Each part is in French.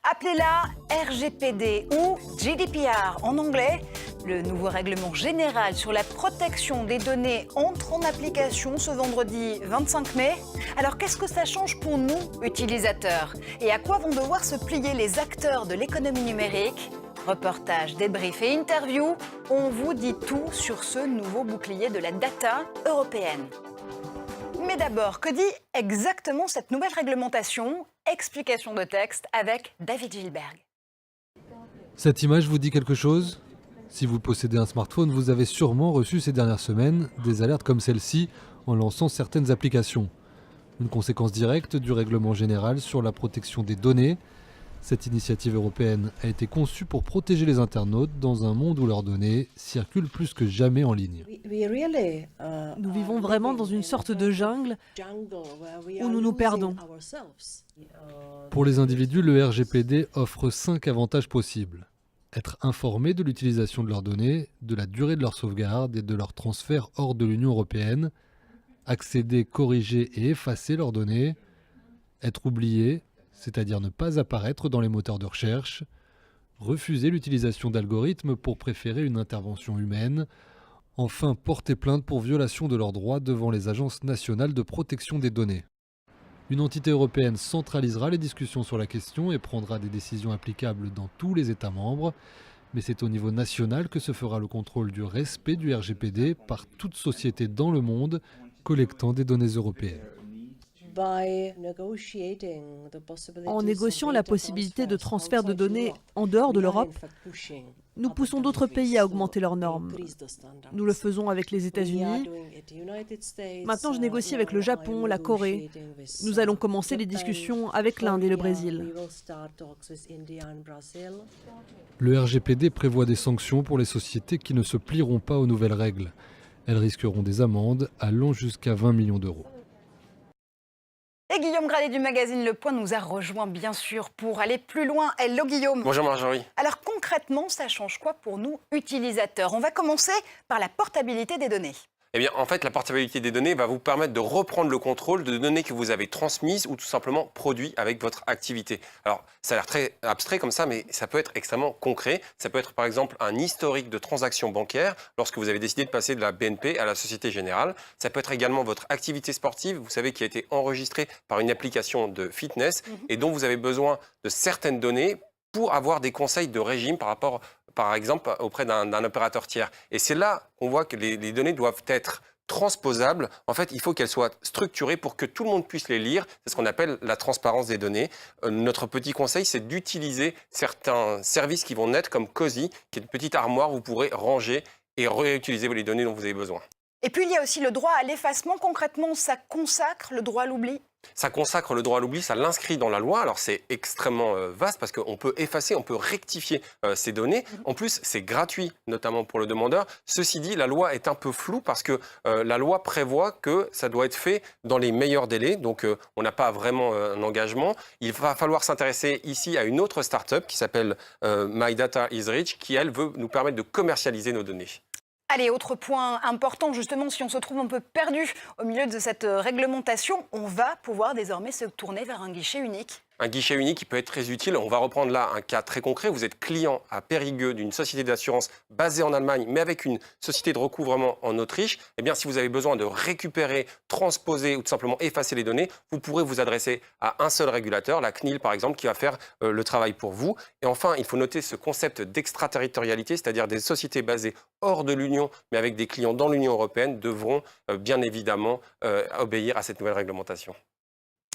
Appelez-la RGPD ou GDPR en anglais. Le nouveau règlement général sur la protection des données entre en application ce vendredi 25 mai. Alors qu'est-ce que ça change pour nous, utilisateurs? Et à quoi vont devoir se plier les acteurs de l'économie numérique? Reportage, débrief et interview, on vous dit tout sur ce nouveau bouclier de la data européenne. Mais d'abord, que dit exactement cette nouvelle réglementation? Explication de texte avec David Gilberg. Cette image vous dit quelque chose? Si vous possédez un smartphone, vous avez sûrement reçu ces dernières semaines des alertes comme celle-ci en lançant certaines applications. Une conséquence directe du règlement général sur la protection des données. Cette initiative européenne a été conçue pour protéger les internautes dans un monde où leurs données circulent plus que jamais en ligne. Nous vivons vraiment dans une sorte de jungle où nous nous perdons. Pour les individus, le RGPD offre 5 avantages possibles. Être informés de l'utilisation de leurs données, de la durée de leur sauvegarde et de leur transfert hors de l'Union européenne, accéder, corriger et effacer leurs données, être oublié, c'est-à-dire ne pas apparaître dans les moteurs de recherche, refuser l'utilisation d'algorithmes pour préférer une intervention humaine, enfin porter plainte pour violation de leurs droits devant les agences nationales de protection des données. Une entité européenne centralisera les discussions sur la question et prendra des décisions applicables dans tous les États membres, mais c'est au niveau national que se fera le contrôle du respect du RGPD par toute société dans le monde collectant des données européennes. En négociant la possibilité de transfert de données en dehors de l'Europe, nous poussons d'autres pays à augmenter leurs normes. Nous le faisons avec les États-Unis. Maintenant, je négocie avec le Japon, la Corée. Nous allons commencer les discussions avec l'Inde et le Brésil. Le RGPD prévoit des sanctions pour les sociétés qui ne se plieront pas aux nouvelles règles. Elles risqueront des amendes allant jusqu'à 20 millions d'euros. Et Guillaume Gralet du magazine Le Point nous a rejoint bien sûr pour aller plus loin. Hello Guillaume. Bonjour Marjorie. Alors concrètement, ça change quoi pour nous utilisateurs? On va commencer par la portabilité des données. Eh bien, en fait, la portabilité des données va vous permettre de reprendre le contrôle de données que vous avez transmises ou tout simplement produites avec votre activité. Alors, ça a l'air très abstrait comme ça, mais ça peut être extrêmement concret. Ça peut être par exemple un historique de transactions bancaires lorsque vous avez décidé de passer de la BNP à la Société Générale. Ça peut être également votre activité sportive, vous savez, qui a été enregistrée par une application de fitness et dont vous avez besoin de certaines données pour avoir des conseils de régime par rapport, par exemple, auprès d'un opérateur tiers. Et c'est là qu'on voit que les données doivent être transposables. En fait, il faut qu'elles soient structurées pour que tout le monde puisse les lire. C'est ce qu'on appelle la transparence des données. Notre petit conseil, c'est d'utiliser certains services qui vont naître comme Cozy, qui est une petite armoire où vous pourrez ranger et réutiliser les données dont vous avez besoin. Et puis il y a aussi le droit à l'effacement. Concrètement, ça consacre le droit à l'oubli? Ça consacre le droit à l'oubli, ça l'inscrit dans la loi. Alors c'est extrêmement vaste parce qu'on peut effacer, on peut rectifier ces données. En plus, c'est gratuit, notamment pour le demandeur. Ceci dit, la loi est un peu floue parce que la loi prévoit que ça doit être fait dans les meilleurs délais. Donc on n'a pas vraiment un engagement. Il va falloir s'intéresser ici à une autre start-up qui s'appelle My Data is Rich, qui elle veut nous permettre de commercialiser nos données. Allez, autre point important, justement, si on se trouve un peu perdu au milieu de cette réglementation, on va pouvoir désormais se tourner vers un guichet unique. Un guichet unique qui peut être très utile. On va reprendre là un cas très concret. Vous êtes client à Périgueux d'une société d'assurance basée en Allemagne, mais avec une société de recouvrement en Autriche. Eh bien, si vous avez besoin de récupérer, transposer ou tout simplement effacer les données, vous pourrez vous adresser à un seul régulateur, la CNIL par exemple, qui va faire le travail pour vous. Et enfin, il faut noter ce concept d'extraterritorialité, c'est-à-dire des sociétés basées hors de l'Union, mais avec des clients dans l'Union européenne, devront bien évidemment obéir à cette nouvelle réglementation.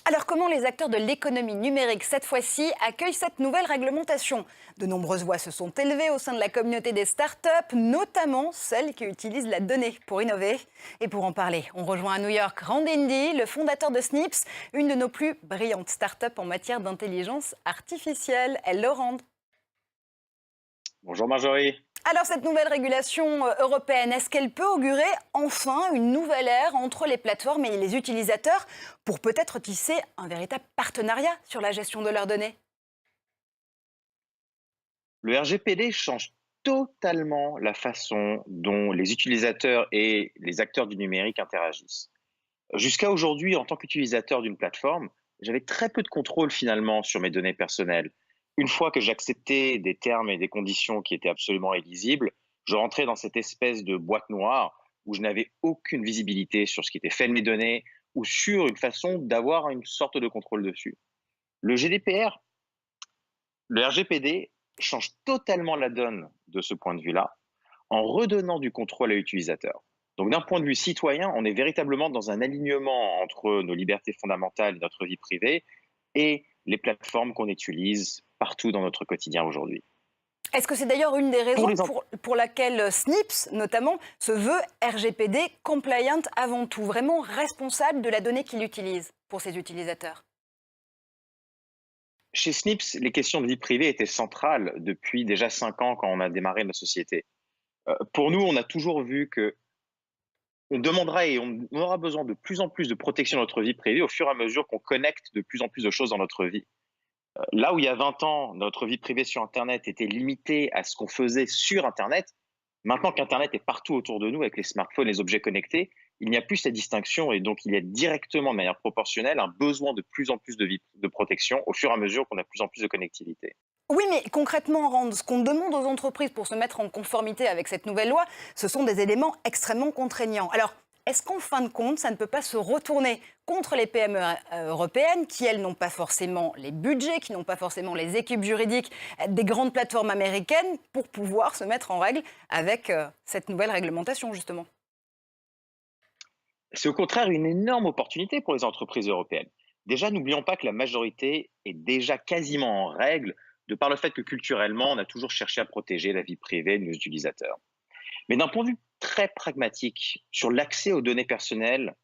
Alors comment les acteurs de l'économie numérique, cette fois-ci, accueillent cette nouvelle réglementation? De nombreuses voix se sont élevées au sein de la communauté des startups, notamment celles qui utilisent la donnée pour innover. Et pour en parler, on rejoint à New York Rand Indy, le fondateur de Snips, une de nos plus brillantes startups en matière d'intelligence artificielle. Hello Rand. Bonjour Marjorie. Alors cette nouvelle régulation européenne, est-ce qu'elle peut augurer enfin une nouvelle ère entre les plateformes et les utilisateurs pour peut-être tisser un véritable partenariat sur la gestion de leurs données? Le RGPD change totalement la façon dont les utilisateurs et les acteurs du numérique interagissent. Jusqu'à aujourd'hui, en tant qu'utilisateur d'une plateforme, j'avais très peu de contrôle finalement sur mes données personnelles. une fois que j'acceptais des termes et des conditions qui étaient absolument illisibles, je rentrais dans cette espèce de boîte noire où je n'avais aucune visibilité sur ce qui était fait de mes données ou sur une façon d'avoir une sorte de contrôle dessus. Le GDPR, le RGPD change totalement la donne de ce point de vue-là en redonnant du contrôle à l'utilisateur. Donc d'un point de vue citoyen, on est véritablement dans un alignement entre nos libertés fondamentales et notre vie privée et les plateformes qu'on utilise partout dans notre quotidien aujourd'hui. Est-ce que c'est d'ailleurs une des raisons pour laquelle Snips, notamment, se veut RGPD compliant avant tout, vraiment responsable de la donnée qu'il utilise pour ses utilisateurs? Chez Snips, les questions de vie privée étaient centrales depuis déjà 5 ans quand on a démarré notre société. Pour nous, on a toujours vu que on demandera et on aura besoin de plus en plus de protection de notre vie privée au fur et à mesure qu'on connecte de plus en plus de choses dans notre vie. Là où il y a 20 ans, notre vie privée sur Internet était limitée à ce qu'on faisait sur Internet, maintenant qu'Internet est partout autour de nous avec les smartphones, les objets connectés, il n'y a plus cette distinction et donc il y a directement, de manière proportionnelle, un besoin de plus en plus de protection au fur et à mesure qu'on a de plus en plus de connectivité. Oui, mais concrètement, Rand, ce qu'on demande aux entreprises pour se mettre en conformité avec cette nouvelle loi, ce sont des éléments extrêmement contraignants. Alors, est-ce qu'en fin de compte, ça ne peut pas se retourner contre les PME européennes qui, elles, n'ont pas forcément les budgets, qui n'ont pas forcément les équipes juridiques des grandes plateformes américaines pour pouvoir se mettre en règle avec cette nouvelle réglementation, justement? C'est au contraire une énorme opportunité pour les entreprises européennes. Déjà, n'oublions pas que la majorité est déjà quasiment en règle de par le fait que culturellement, on a toujours cherché à protéger la vie privée de nos utilisateurs. Mais d'un point de vue très pragmatique sur l'accès aux données personnelles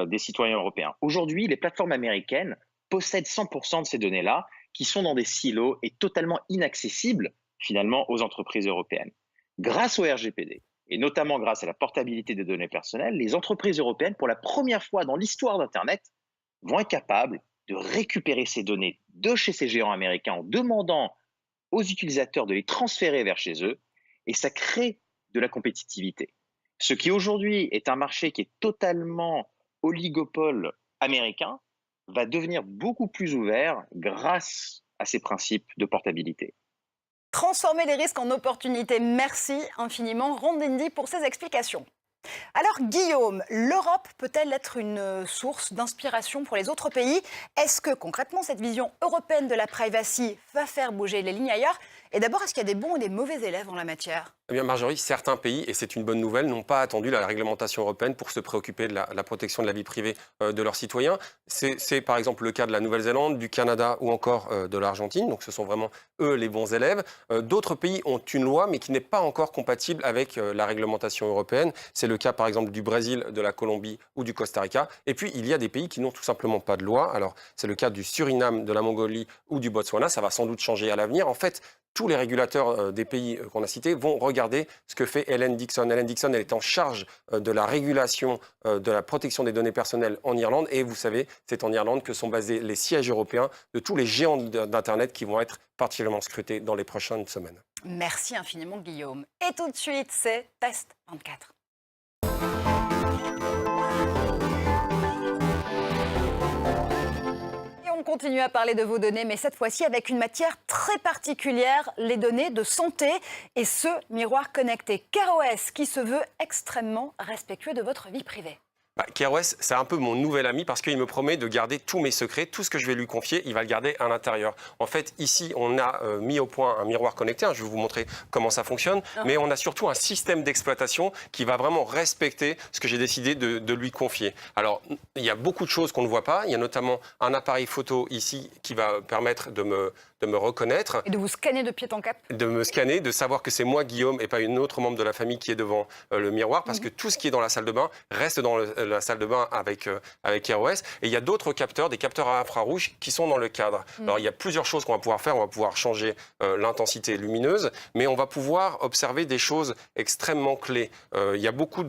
des citoyens européens, aujourd'hui, les plateformes américaines possèdent 100% de ces données-là qui sont dans des silos et totalement inaccessibles finalement aux entreprises européennes. Grâce au RGPD, et notamment grâce à la portabilité des données personnelles, les entreprises européennes, pour la première fois dans l'histoire d'Internet, vont être capables de récupérer ces données de chez ces géants américains en demandant aux utilisateurs de les transférer vers chez eux, et ça crée de la compétitivité. Ce qui aujourd'hui est un marché qui est totalement oligopole américain va devenir beaucoup plus ouvert grâce à ces principes de portabilité. Transformer les risques en opportunités. Merci infiniment, Rand Indy, pour ces explications. Alors Guillaume, l'Europe peut-elle être une source d'inspiration pour les autres pays? Est-ce que concrètement cette vision européenne de la privacy va faire bouger les lignes ailleurs? Et d'abord, est-ce qu'il y a des bons et des mauvais élèves en la matière? Eh bien, Marjorie, certains pays, et c'est une bonne nouvelle, n'ont pas attendu la réglementation européenne pour se préoccuper de la protection de la vie privée de leurs citoyens. C'est par exemple le cas de la Nouvelle-Zélande, du Canada ou encore de l'Argentine. Donc ce sont vraiment eux les bons élèves. D'autres pays ont une loi, mais qui n'est pas encore compatible avec la réglementation européenne. C'est le cas par exemple du Brésil, de la Colombie ou du Costa Rica. Et puis il y a des pays qui n'ont tout simplement pas de loi. Alors c'est le cas du Suriname, de la Mongolie ou du Botswana. Ça va sans doute changer à l'avenir. En fait, tous les régulateurs des pays qu'on a cités vont regarder ce que fait Helen Dixon. Helen Dixon, elle est en charge de la régulation de la protection des données personnelles en Irlande. Et vous savez, c'est en Irlande que sont basés les sièges européens de tous les géants d'Internet qui vont être particulièrement scrutés dans les prochaines semaines. Merci infiniment, Guillaume. Et tout de suite, c'est Test 24. On continue à parler de vos données, mais cette fois-ci avec une matière très particulière, les données de santé et ce miroir connecté CareOS qui se veut extrêmement respectueux de votre vie privée. CareOS, c'est un peu mon nouvel ami parce qu'il me promet de garder tous mes secrets, tout ce que je vais lui confier, il va le garder à l'intérieur. En fait, ici, on a mis au point un miroir connecté, je vais vous montrer comment ça fonctionne, mais on a surtout un système d'exploitation qui va vraiment respecter ce que j'ai décidé de lui confier. Alors, il y a beaucoup de choses qu'on ne voit pas, il y a notamment un appareil photo ici qui va permettre de me reconnaître. Et de vous scanner de pied en cap. De me scanner, de savoir que c'est moi, Guillaume, et pas une autre membre de la famille qui est devant le miroir, parce que tout ce qui est dans la salle de bain reste dans la salle de bain avec CareOS. Et il y a d'autres capteurs, des capteurs à infrarouge, qui sont dans le cadre. Alors, il y a plusieurs choses qu'on va pouvoir faire. On va pouvoir changer l'intensité lumineuse, mais on va pouvoir observer des choses extrêmement clés. Il y a beaucoup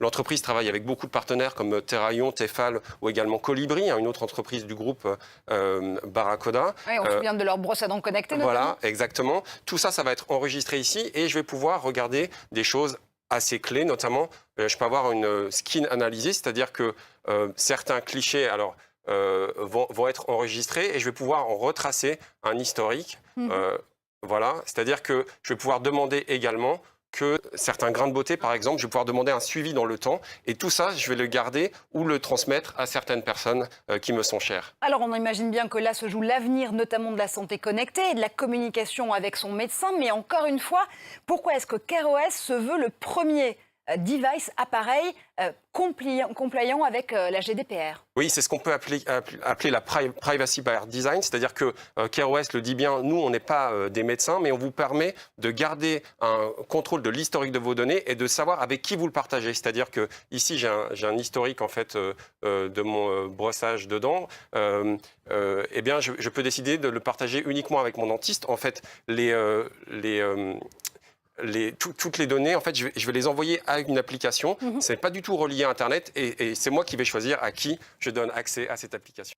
l'entreprise travaille avec beaucoup de partenaires comme Terraillon, Tefal ou également Colibri, une autre entreprise du groupe Barracuda. Oui, on se souvient de leur brosse à dents connectée. Voilà, exactement. Tout ça, ça va être enregistré ici et je vais pouvoir regarder des choses assez clés, notamment je peux avoir une skin analysis, c'est-à-dire que certains clichés, alors vont être enregistrés et je vais pouvoir en retracer un historique. Voilà, c'est-à-dire que je vais pouvoir demander également que certains grains de beauté, par exemple, je vais pouvoir demander un suivi dans le temps. Et tout ça, je vais le garder ou le transmettre à certaines personnes qui me sont chères. Alors, on imagine bien que là se joue l'avenir, notamment de la santé connectée et de la communication avec son médecin. Mais encore une fois, pourquoi est-ce que CareOS se veut le premier appareil compliant avec la GDPR? Oui, c'est ce qu'on peut appeler la privacy by design, c'est-à-dire que CareOS le dit bien, nous, on n'est pas des médecins, mais on vous permet de garder un contrôle de l'historique de vos données et de savoir avec qui vous le partagez. C'est-à-dire que ici, j'ai un historique en fait de mon brossage de dents. Eh bien, je peux décider de le partager uniquement avec mon dentiste. En fait, toutes les données, en fait, je vais les envoyer à une application. Ce n'est pas du tout relié à Internet et c'est moi qui vais choisir à qui je donne accès à cette application.